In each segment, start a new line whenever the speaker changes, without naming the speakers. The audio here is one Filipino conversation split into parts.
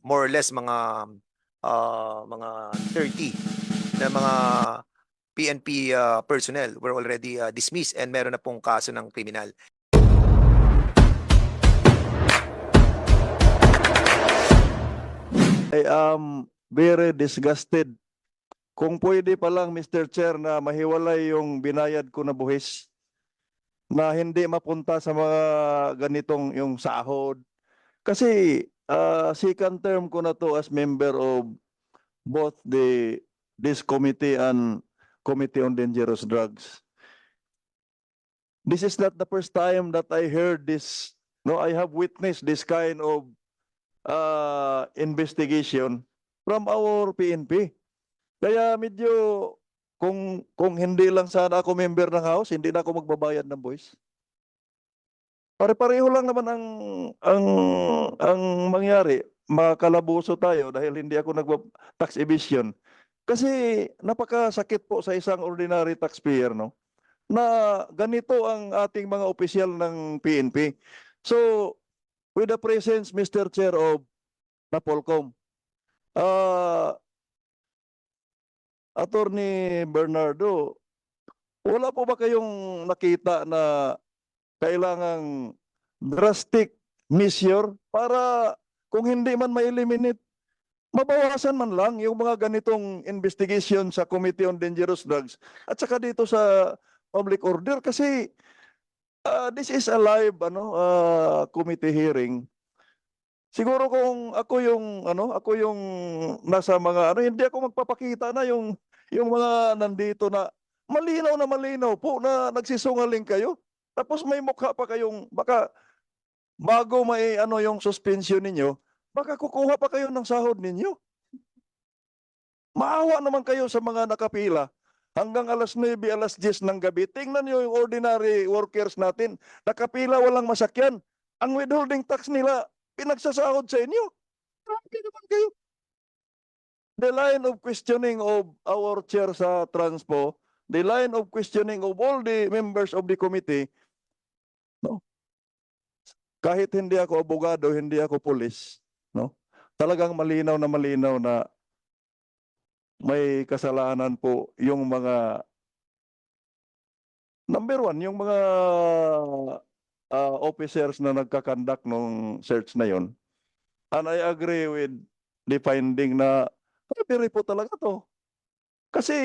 more or less mga 30 na mga PNP personnel were already dismissed and meron na pong kaso ng kriminal.
I am very disgusted. Kung pwede pa lang, Mr. Chair, na mahiwalay yung binayad ko na buhis na hindi mapunta sa mga ganitong yung sahod. Kasi second term ko na to as member of both this committee and Committee on Dangerous Drugs. This is not the first time that I heard this. No, I have witnessed this kind of investigation from our PNP. Kaya medyo kung hindi lang sana ako member ng House, hindi na ako magbabayad ng buwis. Pare-pareho lang naman ang mangyari. Makakalabuso tayo dahil hindi ako tax evasion. Kasi napakasakit po sa isang ordinary taxpayer, no? Na ganito ang ating mga opisyal ng PNP. So, with the presence, Mr. Chair of Napolcom, Attorney Bernardo, wala po ba kayong nakita na kailangang drastic measure para kung hindi man ma-eliminate, mabawasan man lang yung mga ganitong investigation sa Committee on Dangerous Drugs at saka dito sa public order kasi this is a live committee hearing. Siguro kung ako yung nasa mga hindi ako magpapakita na yung mga nandito na malinaw po na nagsisungaling kayo. Tapos may mukha pa kayong baka bago may yung suspension ninyo, baka kukuha pa kayo ng sahod ninyo. Maawa naman kayo sa mga nakapila hanggang alas 9, alas 10 ng gabi. Tingnan niyo yung ordinary workers natin, nakapila walang masakyan. Ang withholding tax nila pinagsasahod sa inyo. Grabe naman kayo. The line of questioning of our chair sa Transpo, the line of questioning of all the members of the committee, no? Kahit hindi ako abogado, hindi ako pulis, no? Talagang malinaw na may kasalanan po yung mga number one, yung mga officers na nagkakandak ng search na yon. And I agree with the finding na very po talaga to. Kasi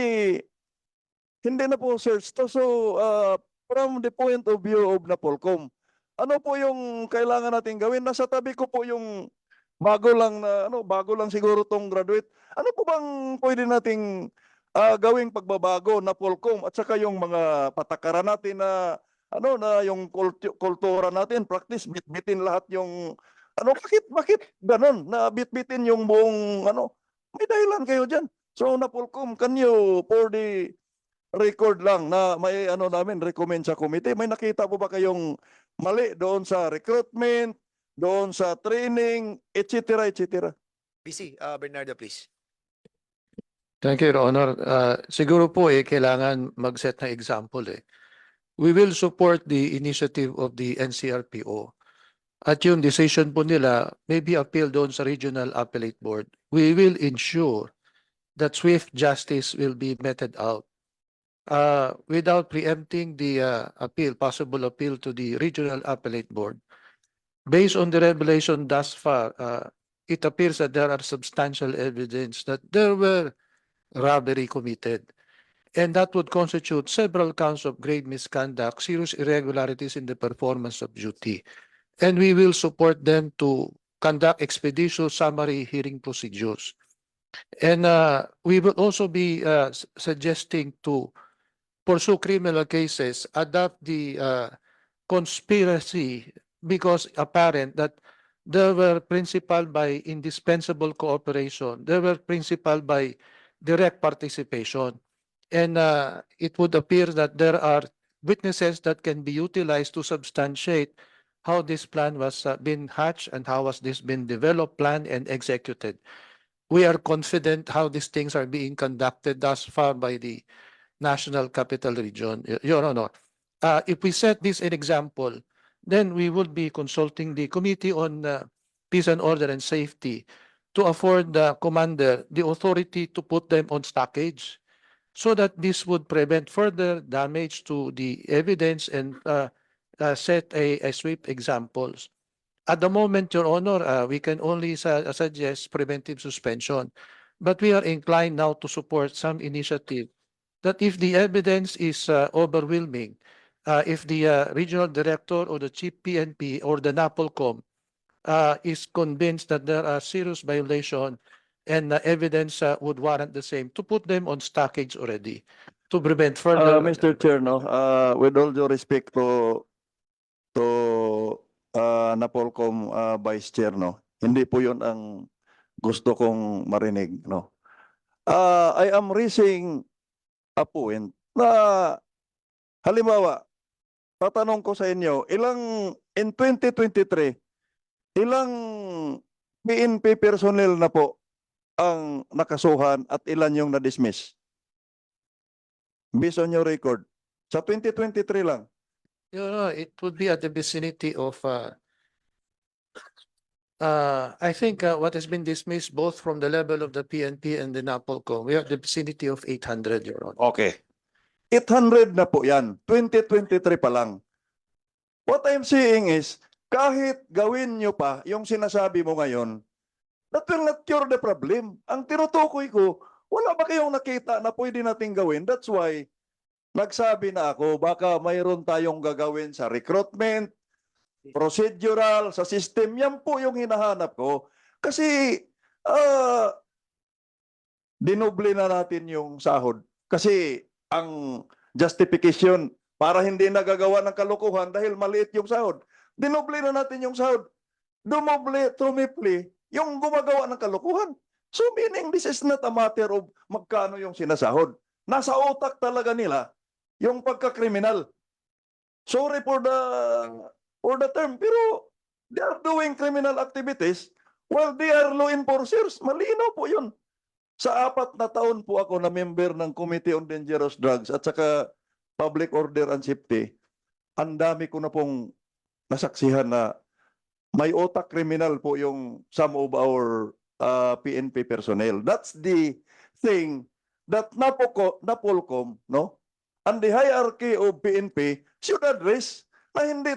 hindi na po search to. So from the point of view of Napolcom, ano po yung kailangan natin gawin? Nasa tabi ko po yung bago lang siguro tong graduate. Ano po bang pwede nating gawing pagbabago na Polcom at saka yung mga patakaran natin na yung kultura natin, practice, bitbitin lahat yung bakit ganun na bitbitin yung buong may dahilan kayo diyan. So na Polcom, can you for the record lang na may namin recommend sa committee, may nakita po ba kayong mali doon sa recruitment, doon sa training, etc. etc.
BC, Bernardo, please.
Thank you, Your Honor. Siguro po kailangan mag-set ng example We will support the initiative of the NCRPO. At yung decision po nila may be appealed doon sa Regional Appellate Board. We will ensure that swift justice will be meted out. Without preempting the possible appeal to the Regional Appellate Board. Based on the revelation thus far, it appears that there are substantial evidence that there were robbery committed. And that would constitute several counts of grave misconduct, serious irregularities in the performance of duty. And we will support them to conduct expeditious summary hearing procedures. And we will also be suggesting to pursue criminal cases, adopt the conspiracy because apparent that there were principal by indispensable cooperation, there were principal by direct participation. And it would appear that there are witnesses that can be utilized to substantiate how this plan was been hatched and how was this been developed, planned, and executed. We are confident how these things are being conducted thus far by the National Capital Region. Your Honor, if we set this an example, then we would be consulting the Committee on peace and order and safety to afford the commander the authority to put them on stockage so that this would prevent further damage to the evidence and set a swift examples. At the moment, Your Honor, we can only suggest preventive suspension, but we are inclined now to support some initiative that if the evidence is overwhelming, if the regional director or the chief PNP or the NAPOLCOM is convinced that there are serious violation and the evidence would warrant the same, to put them on stockage already to prevent further.
Mr. Chair, no, with all due respect to Napolcom Vice Chair, no, hindi po yun ang gusto kong marinig, no. I am raising a point na halimbawa, tatanong ko sa inyo, in 2023, ilang PNP personnel na po ang nakasuhan at ilan yung na-dismiss? Based on your record. Sa 2023 lang.
You know, it would be at the vicinity of, I think what has been dismissed both from the level of the PNP and the NAPOLCOM, we are at the vicinity of 800, Your Honor.
Okay. 800 na po yan. 2023 pa lang. What I'm saying is, kahit gawin nyo pa yung sinasabi mo ngayon, that will not cure the problem. Ang tinutukoy ko, wala ba kayong nakita na pwede nating gawin? That's why, nagsabi na ako, baka mayroon tayong gagawin sa recruitment, procedural, sa system. Yan po yung hinahanap ko. Kasi, dinoble na natin yung sahod. Kasi, ang justification para hindi nagagawa ng kalokohan dahil maliit yung sahod. Dinoble na natin yung sahod. Dumoble, trumipli, yung gumagawa ng kalokohan. So meaning this is not a matter of magkano yung sinasahod. Nasa utak talaga nila yung pagkakriminal. Sorry for the term, pero they are doing criminal activities while they are law enforcers. Malinaw po yun. Sa 4 na taon po ako na member ng Committee on Dangerous Drugs at saka Public Order and Safety, ang dami ko na pong nasaksihan na may otak kriminal po yung some of our PNP personnel. That's the thing that NAPOLCOM, no, and the hierarchy of PNP should address na hindi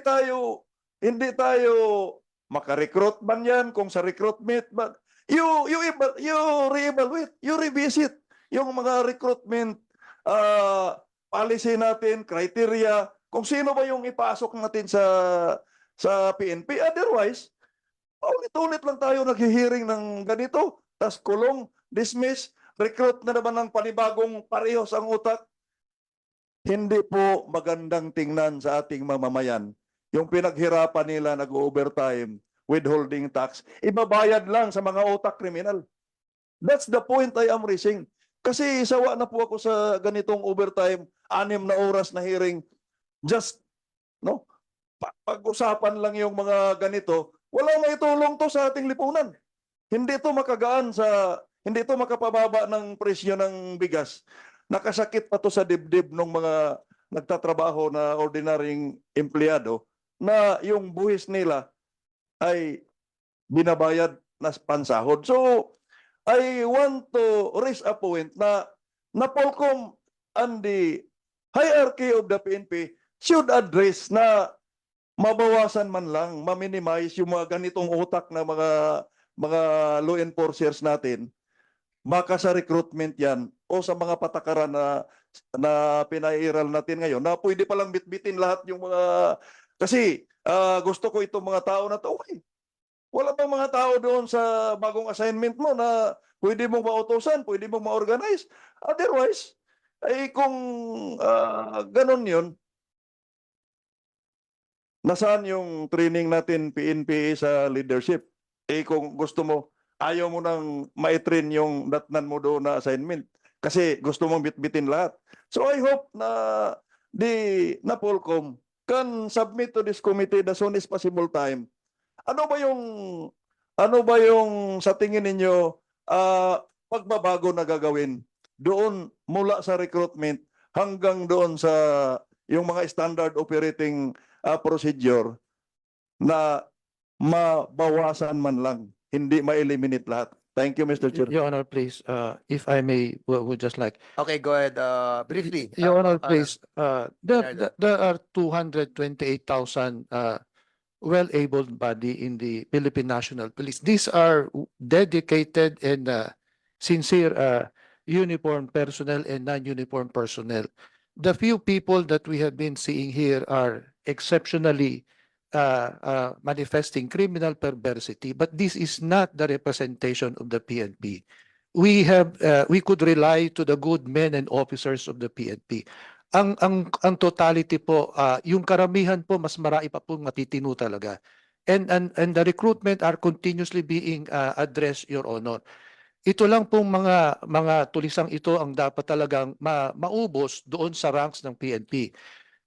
tayo makarecruit man yan kung sa recruitment, but you re-evaluate, you revisit yung mga recruitment policy natin, criteria, kung sino ba yung ipasok natin sa PNP. Otherwise, ulit-ulit lang tayo naghihiring ng ganito, tas kulong, dismiss, recruit na naman ng panibagong parehos ang utak. Hindi po magandang tingnan sa ating mamamayan. Yung pinaghirapan nila nag-overtime, withholding tax, ibabayad lang sa mga utak kriminal. That's the point I am raising. Kasi sawa na po ako sa ganitong overtime, 6 na oras na hearing, just, no, pag-usapan lang yung mga ganito, walang maitulong to sa ating lipunan. Hindi to makagaan hindi to makapababa ng presyo ng bigas. Nakasakit pa to sa dibdib ng mga nagtatrabaho na ordinaryong empleyado na yung buhis nila ay binabayad na pansahod. So, I want to raise a point na NAPOLCOM and the hierarchy of the PNP should address na mabawasan man lang, ma-minimize yung mga ganitong utak na mga law enforcers natin. Baka sa recruitment yan o sa mga patakaran na pinairal natin ngayon na pwede palang bitbitin lahat yung mga... Kasi gusto ko itong mga tao na to, wala bang mga tao doon sa bagong assignment mo na pwede mong mautosan, pwede mong ma-organize. Otherwise, ay kung ganun yun, nasaan yung training natin PNP sa leadership? Kung gusto mo, ayaw mo nang ma-train yung datnan mo doon na assignment kasi gusto mong bitbitin lahat. So I hope na the NAPOLCOM can submit to this committee the soonest possible time. Ano ba yung sa tingin ninyo pagbabago na gagawin doon mula sa recruitment hanggang doon sa yung mga standard operating procedure na mabawasan man lang, hindi ma-eliminate lahat. Thank you, Mr. Chair.
Your Honor, please, if I may, would just like.
Okay, go ahead. Briefly.
Your Honor,
Ano?
please,
Bernardo.
there are 228,000 well-abled body in the Philippine National Police. These are dedicated and sincere uniformed personnel and non-uniformed personnel. The few people that we have been seeing here are exceptionally manifesting criminal perversity, but this is not the representation of the PNP. We could rely to the good men and officers of the PNP. Ang totality po, yung karamihan po mas marami pa pong matitino talaga. And the recruitment are continuously being addressed, Your Honor. Ito lang pong mga tulisang ito ang dapat talagang maubos doon sa ranks ng PNP.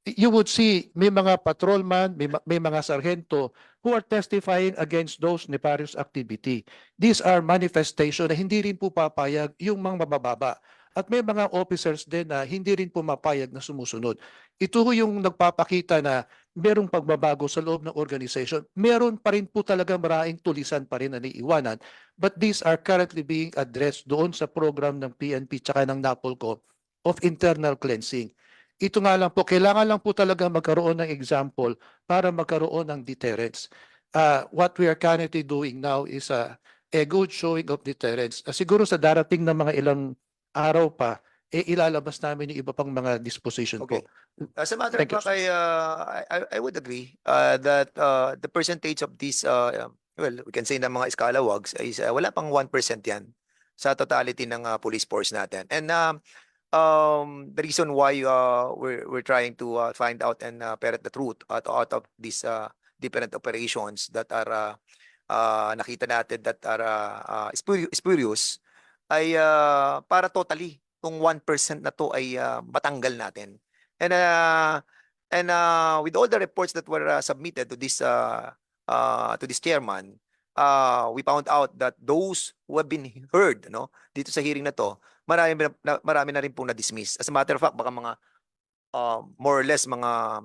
You would see may mga patrolman, may mga sargento who are testifying against those nefarious activity. These are manifestation na hindi rin po papayag yung mga mabababa. At may mga officers din na hindi rin po mapayag na sumusunod. Ito ho yung nagpapakita na merong pagbabago sa loob ng organization. Meron pa rin po talaga maraming tulisan pa rin na naiiwanan. But these are currently being addressed doon sa program ng PNP tsaka ng NAPOLCO of internal cleansing. Ito nga lang po, kailangan lang po talaga magkaroon ng example para magkaroon ng deterrence. What we are currently doing now is a good showing of deterrence. Siguro sa darating na mga ilang araw pa, ilalabas namin yung iba pang mga disposition
Okay.
po.
As a matter of
Thank you.
fact, I would agree that the percentage of these, well, we can say na mga scalawags is wala pang 1% yan sa totality ng police force natin. And the reason why we're trying to find out and ferret the truth out of these different operations that are nakita natin that are spurious ay para totally kung 1% na to ay matanggal natin. And with all the reports that were submitted to this chairman, we found out that those who have been heard, no, dito sa hearing na to, marami na rin pong na-dismiss. As a matter of fact, baka mga more or less mga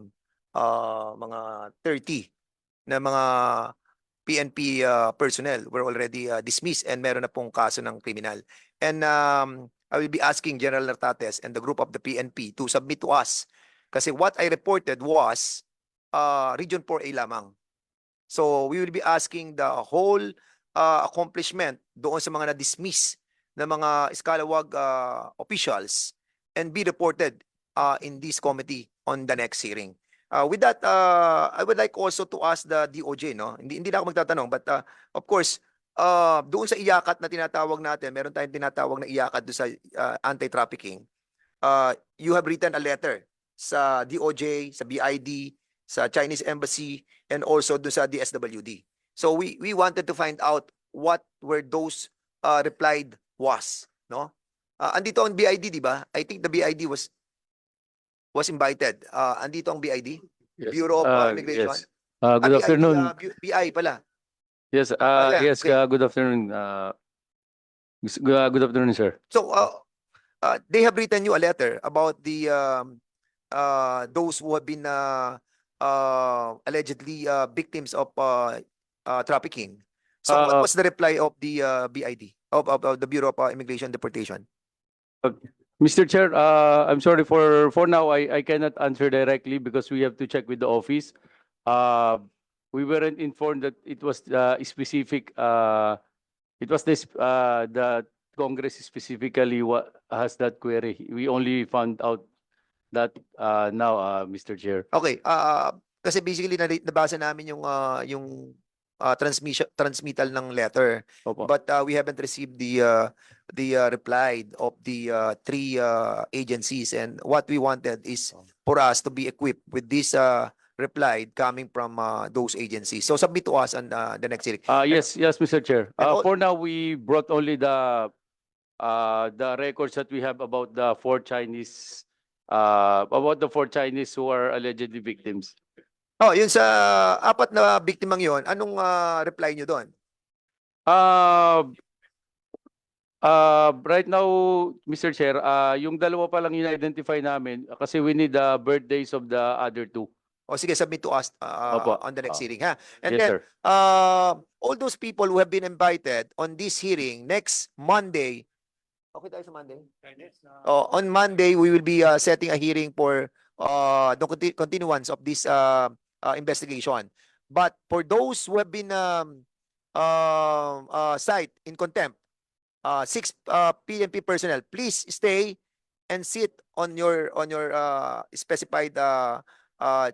30 na mga PNP personnel were already dismissed and meron na pong kaso ng kriminal. And I will be asking General Nartates and the group of the PNP to submit to us. Kasi what I reported was Region 4A lamang. So we will be asking the whole accomplishment doon sa mga na-dismiss na mga scalawag officials and be reported in this committee on the next hearing. With that, I would like also to ask the DOJ, no? Hindi na ako magtatanong, but of course, doon sa iyakat na tinatawag natin, meron tayong tinatawag na iyakat doon sa anti-trafficking. You have written a letter sa DOJ, sa BID, sa Chinese Embassy, and also doon sa DSWD. So we wanted to find out what were those replied was, no? Andito ang BID, di ba? I think the BID was invited. Andito ang BID,
Yes.
Bureau of Immigration.
Yes. Good afternoon.
BI pala.
Yes.
yeah,
Yes.
okay.
Good afternoon. Good afternoon, sir.
So they have written you a letter about the those who have been allegedly victims of trafficking. So what was the reply of the BID of the Bureau of Immigration and Deportation?
Mr. Chair, I'm sorry for now. I cannot answer directly because we have to check with the office. We weren't informed that it was specific. It was this the Congress specifically has that query. We only found out that now, Mr. Chair.
Okay. Kasi basically nabasa namin yung transmittal ng letter,
Opo.
but we haven't received the reply of the three agencies, and what we wanted is for us to be equipped with this reply coming from those agencies. So submit to us on the next hearing.
Yes, Mr. Chair.
And
For now, we brought only the records that we have about the four Chinese who are allegedly victims.
Oh, yun sa apat na biktimang yon, anong reply nyo doon?
Right now, Mr. Chair, yung dalawa pa lang in-identify namin kasi we need the birthdays of the other two.
O sige, submit to us
Opo.
on the next hearing, ha? And
Yes,
then,
sir.
all those people who have been invited on this hearing next Monday, okay tayo sa Monday? On Monday, we will be setting a hearing for the continuance of this investigation. But for those who have been cited in contempt, 6 PNP personnel, please stay and sit on your specified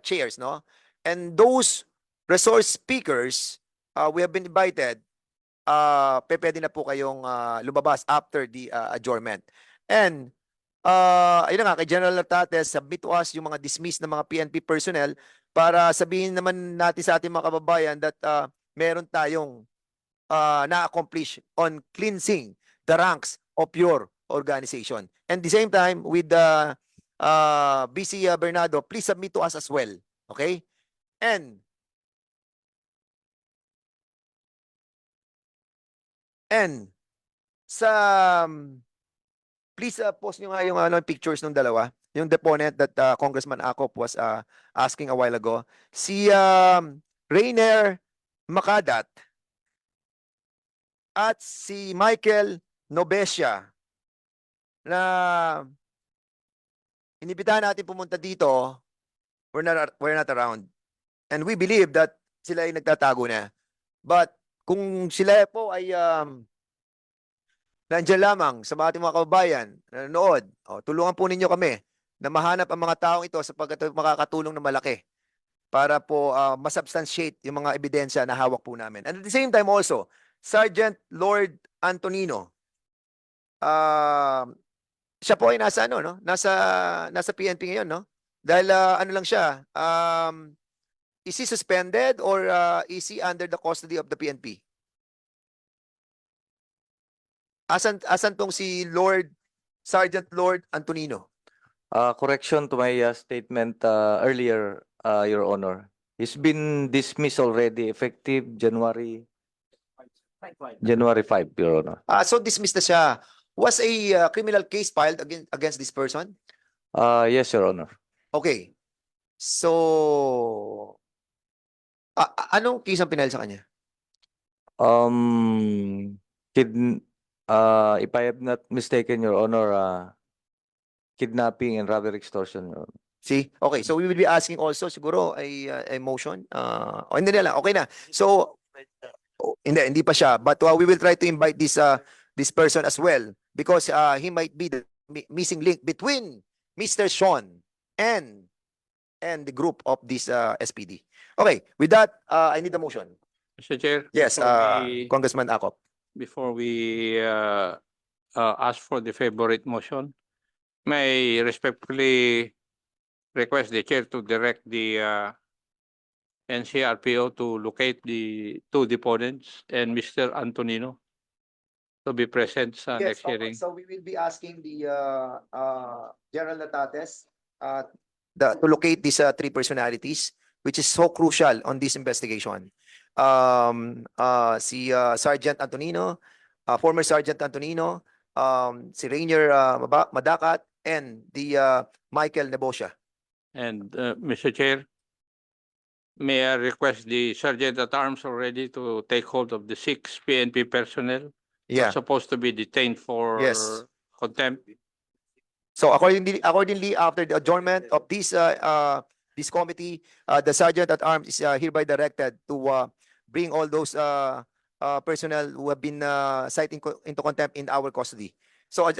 chairs, no? And those resource speakers, we have been invited. Pwede na po kayong lumabas after the adjournment. And ayun na nga, kay General Nartates, submit to us yung mga dismissed na mga PNP personnel para sabihin naman natin sa ating mga kababayan that meron tayong na-accomplish on cleansing the ranks of your organization. And the same time, with BC Bernardo, please submit to us as well. Okay? And sa please post nyo nga yung pictures ng dalawa, yung deponent that Congressman Acop was asking a while ago. Si Rainer Makadat at si Michael Nobesia na inibitahan natin pumunta dito, we're not around. And we believe that sila ay nagtatago na. But kung sila po ay nandiyan lamang sa ating mga kababayan na nanonood, tulungan po ninyo kami na mahanap ang mga taong ito sapagkat makakatulong na malaki para po masubstantiate yung mga ebidensya na hawak po namin. And at the same time also, Sergeant Lord Antonino, siya po ay nasa no? Nasa PNP ngayon, no? Dahil ano lang siya, is he suspended or is he under the custody of the PNP? Asan tong si Sergeant Lord Antonino?
Correction to my statement earlier, Your Honor. He's been dismissed already effective January 5, Your Honor.
So dismissed na siya. Was a criminal case filed against this person?
Yes, Your Honor.
Okay. So, anong case ang pinahal sa kanya?
If I have not mistaken, Your Honor, kidnapping and robbery extortion, Your Honor.
See? Okay. So we will be asking also siguro a motion. Hindi na lang. Okay na. So, hindi pa siya. But we will try to invite this person as well because he might be the missing link between Mr. Sean and the group of this SPD. Okay. With that, I need a motion.
Mr. Chair.
Yes, Congressman Acop.
Before we ask for the favorite motion, may I respectfully request the chair to direct the NCRPO to locate the two deponents and Mr. Antonino to be present sa next hearing.
So we will be asking the General Natates to locate these three personalities, which is so crucial on this investigation. Si Sergeant Antonino, former Sergeant Antonino, si Rainier Madakat, and the Michael Nebosia.
And Mr. Chair, may I request the Sergeant at Arms already to take hold of the 6 PNP personnel
Yeah.
supposed to be detained for
Yes.
contempt.
So accordingly, after the adjournment of this committee, the Sergeant at Arms is hereby directed to bring all those personnel who have been cited into contempt in our custody. So